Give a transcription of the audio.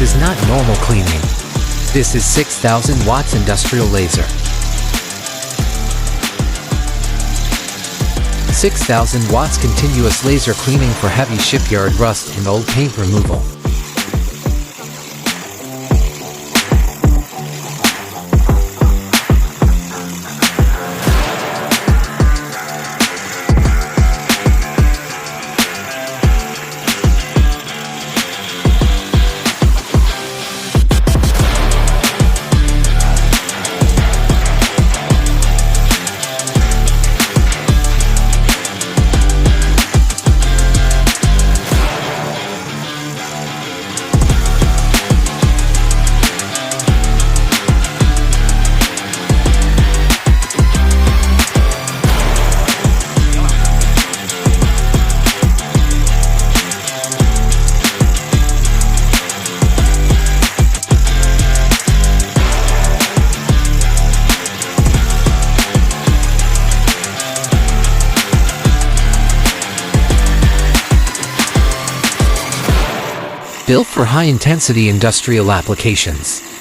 is not normal cleaning. This is 6,000 watts industrial laser. 6,000 watts continuous laser cleaning for heavy shipyard rust and old paint removal. Built for high-intensity industrial applications.